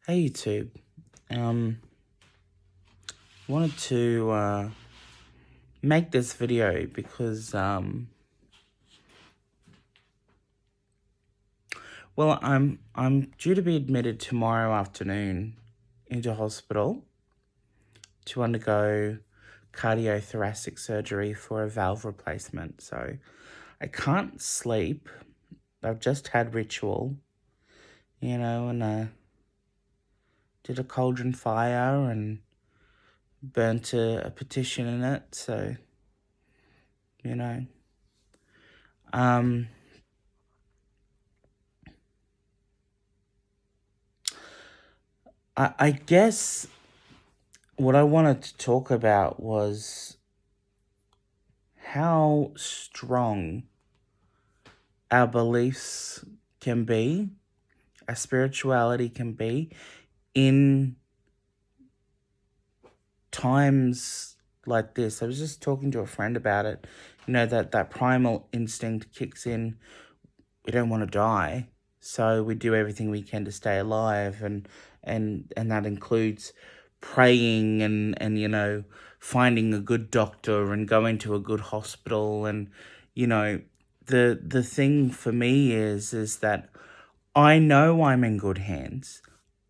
Hey YouTube. Wanted to make this video because well, I'm due to be admitted tomorrow afternoon into hospital to undergo cardiothoracic surgery for a valve replacement. So I can't sleep. I've just had ritual, and did a cauldron fire and burnt a petition in it. So, you know, um, I guess what I wanted to talk about was how strong our beliefs can be, our spirituality can be in times like this. I was just talking to a friend about it. That primal instinct kicks in. We don't want to die, so we do everything we can to stay alive, and that includes praying and finding a good doctor and going to a good hospital. And the thing for me is that I know I'm in good hands.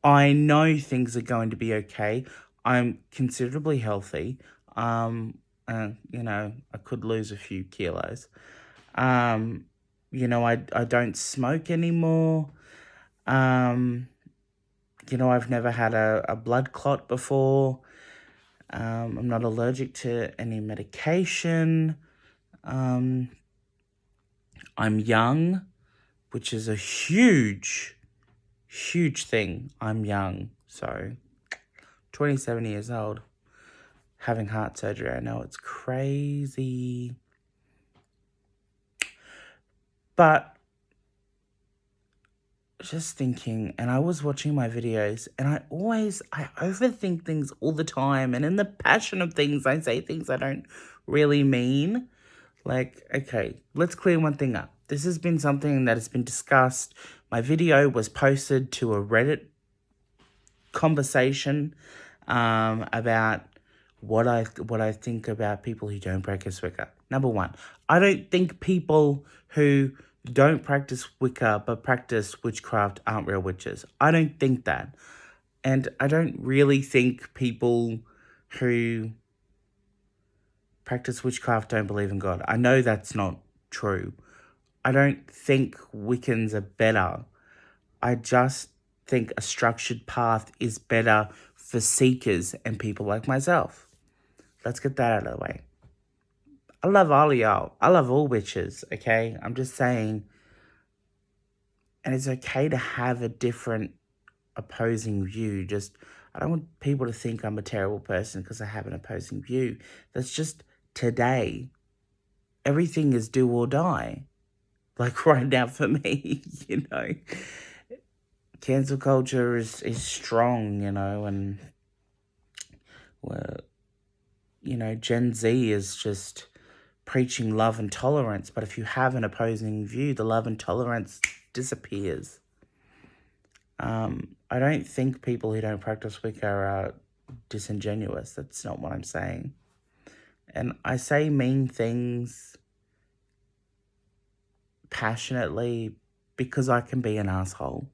I know things are going to be okay. I'm considerably healthy. I could lose a few kilos. I don't smoke anymore. I've never had a blood clot before. I'm not allergic to any medication. I'm young, which is a huge, huge thing. I'm young. So, 27 years old, having heart surgery. I know it's crazy. But just thinking, and I was watching my videos, and I overthink things all the time, and in the passion of things, I say things I don't really mean. Like, okay, let's clear one thing up. This has been something that has been discussed. My video was posted to a Reddit conversation about what I think about people who don't practice Wicca. Number one, I don't think people who don't practice Wicca but practice witchcraft aren't real witches. I don't think that. And I don't really think people who practice witchcraft don't believe in God. I know that's not true. I don't think Wiccans are better. I just think a structured path is better for seekers and people like myself. Let's get that out of the way. I love all y'all. I love all witches, okay? I'm just saying, and it's okay to have a different opposing view. I don't want people to think I'm a terrible person because I have an opposing view. That's just today. Everything is do or die. Like right now for me, Cancel culture is strong, and Gen Z is just preaching love and tolerance. But if you have an opposing view, the love and tolerance disappears. I don't think people who don't practice Wicca are disingenuous. That's not what I'm saying. And I say mean things passionately because I can be an asshole.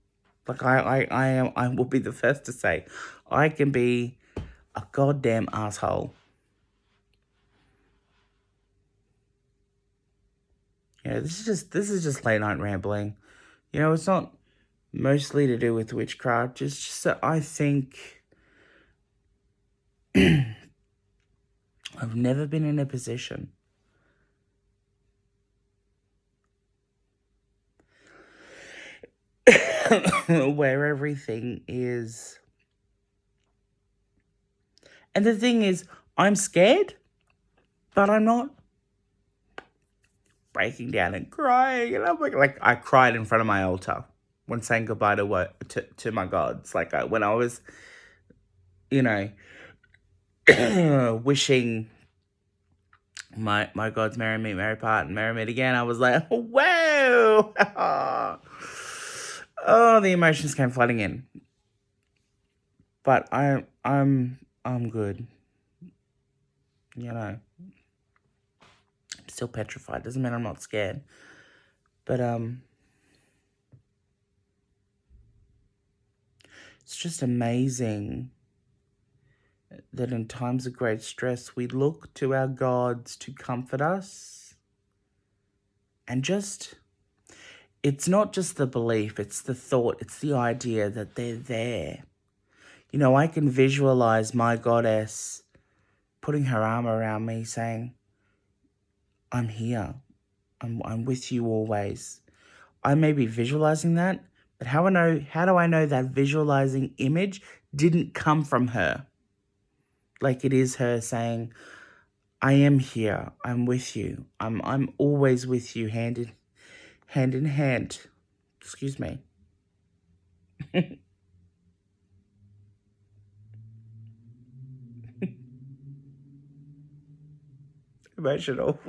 Like I will be the first to say, I can be a goddamn asshole. This is just late night rambling. It's not mostly to do with witchcraft. It's just that I think I've never been in a position where everything is. And the thing is, I'm scared, but I'm not breaking down and crying. And I'm like I cried in front of my altar when saying goodbye to my gods. Like when I was, wishing my gods marry me, marry part, and marry me again. I was like, whoa! Oh, the emotions came flooding in. But I'm good. You know, I'm still petrified. Doesn't mean I'm not scared. But it's just amazing that in times of great stress, we look to our gods to comfort us. And just, it's not just the belief, it's the thought, it's the idea that they're there. You know, I can visualize my goddess putting her arm around me saying, I'm here. I'm with you always. I may be visualizing that, but how do I know that visualizing image didn't come from her? Like it is her saying, I am here. I'm with you. I'm always with you, hand in hand. Excuse me. Emotional.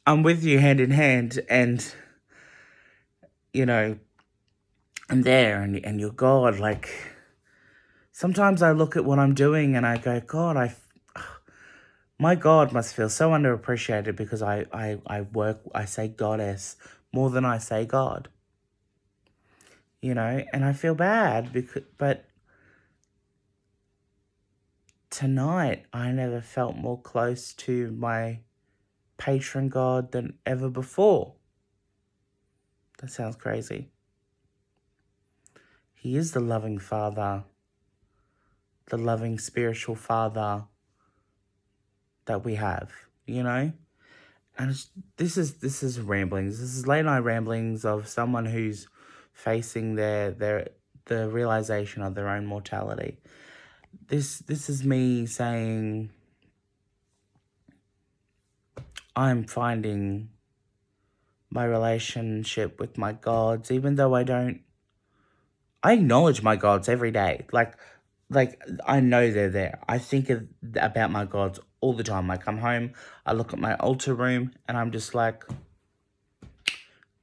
I'm with you hand in hand, and you know, I'm there, and you're God. Like sometimes I look at what I'm doing and I go, God, my God must feel so underappreciated because I say goddess more than I say God. You know, and I feel bad but tonight I never felt more close to my patron God than ever before. That sounds crazy. He is the loving Father, the loving spiritual Father that we have, you know? And this is ramblings. This is late night ramblings of someone who's facing the realization of their own mortality. This is me saying I'm finding my relationship with my gods, even though I acknowledge my gods every day. Like I know they're there. I think about my gods all the time. I come home, I look at my altar room, and I'm just like,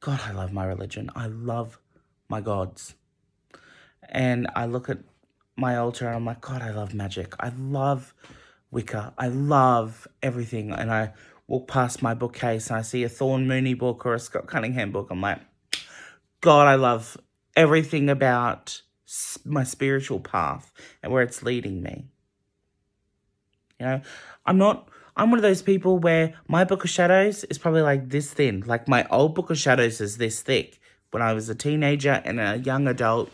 God, I love my religion. I love my gods. And I look at my altar and I'm like, God, I love magic. I love Wicca. I love everything. And I walk past my bookcase and I see a Thorn Mooney book or a Scott Cunningham book. I'm like, God, I love everything about my spiritual path and where it's leading me. You know, I'm one of those people where my book of shadows is probably like this thin. Like my old book of shadows is this thick. When I was a teenager and a young adult,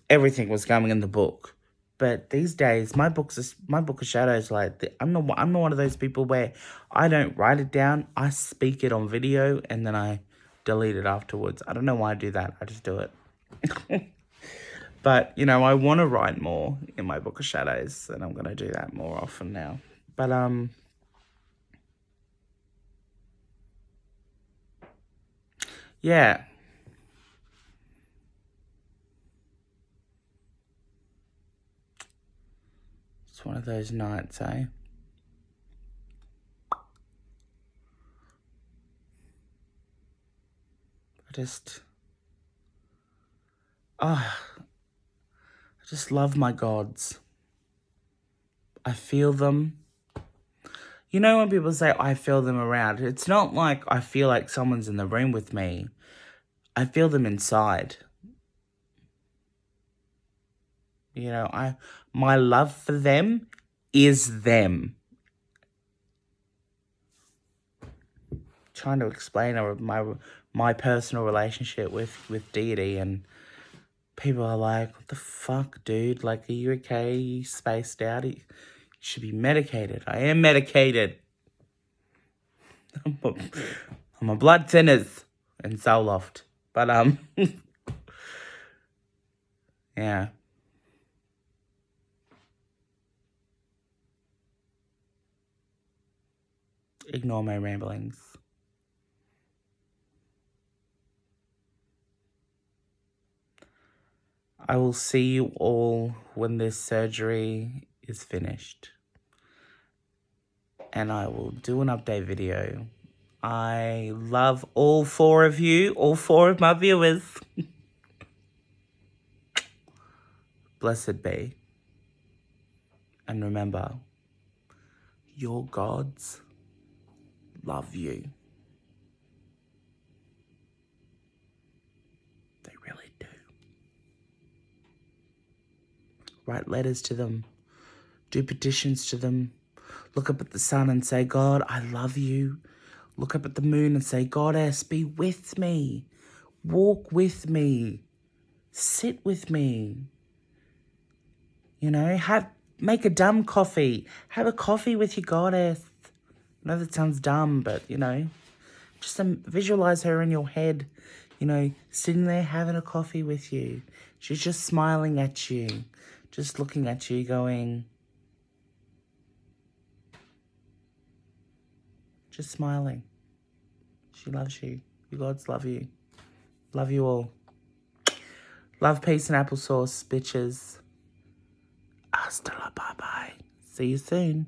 everything was going in the book. But these days, my book of shadows, I'm not one of those people where I don't write it down. I speak it on video and then I delete it afterwards. I don't know why I do that. I just do it. But, you know, I want to write more in my book of shadows, and I'm going to do that more often now. But, yeah. It's one of those nights, eh? I just love my gods. I feel them. You know when people say, I feel them around, it's not like I feel like someone's in the room with me. I feel them inside. You know, my love for them is them. Trying to explain my personal relationship with deity, and people are like, what the fuck, dude? Like, are you okay? Are you spaced out? You should be medicated. I am medicated. I'm a blood thinners and Zoloft. But, yeah. Ignore my ramblings. I will see you all when this surgery is finished. And I will do an update video I love all four of you, all four of my viewers. Blessed be. And remember, your gods love you. They really do. Write letters to them. Do petitions to them. Look up at the sun and say, God, I love you. Look up at the moon and say, Goddess, be with me. Walk with me. Sit with me. You know, make a dumb coffee. Have a coffee with your goddess. I know that sounds dumb, but, you know, just visualize her in your head, you know, sitting there having a coffee with you. She's just smiling at you, just looking at you going, just smiling. She loves you. Your gods love you. Love you all. Love, peace, and applesauce, bitches. Hasta la bye-bye. See you soon.